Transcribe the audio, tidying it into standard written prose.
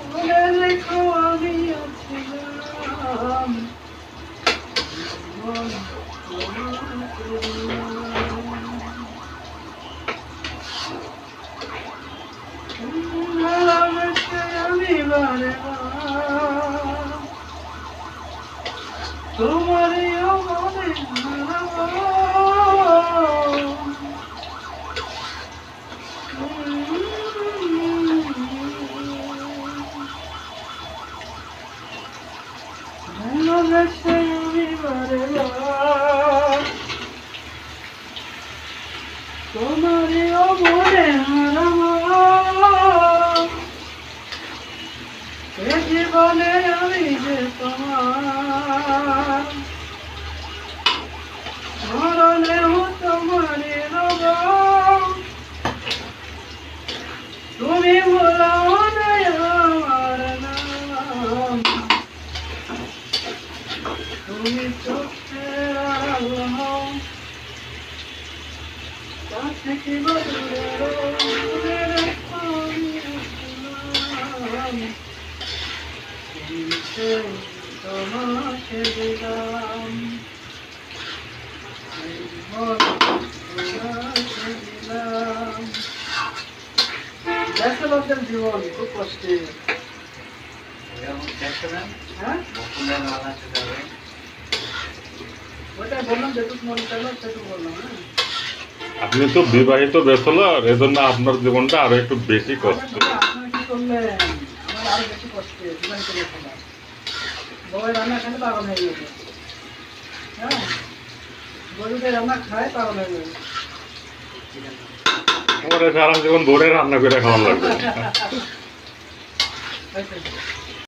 মনে রেখো আমি আছিলাম আমি বারে তোমারই মনে ভালোবেসে আমি বারে তোমারই মনে হারাবো এ জীবনে আমি যে তোমার মরণেও তোমারই রব তুমি বলো না আমার নাম তুমি চোখের আড়াল হও কাছে কি বদলে মনে রেখো আমি আসলাম তোমাকে দিলাম লোকদের জীবন খুব কষ্টে ওইটা বললাম যেটুকু মনে চাইলো সেটুকু বললাম। হ্যাঁ, আপনি তো বিবাহিত ব্যাচেলর, এজন্য আপনার জীবনটা আরো একটু বেশি কষ্ট। আপনারা কি করলেন? আমার আরো বেশি কষ্টে বিবাহিত ব্যাচেলর। বউয়ের রান্না খেলে পাগল হয়ে গেছে। হ্যাঁ, গরুদের রান্না খায় পাগল হয়ে গেছে। সারা জীবন ধরে রান্না করে খাওয়া লাগবে।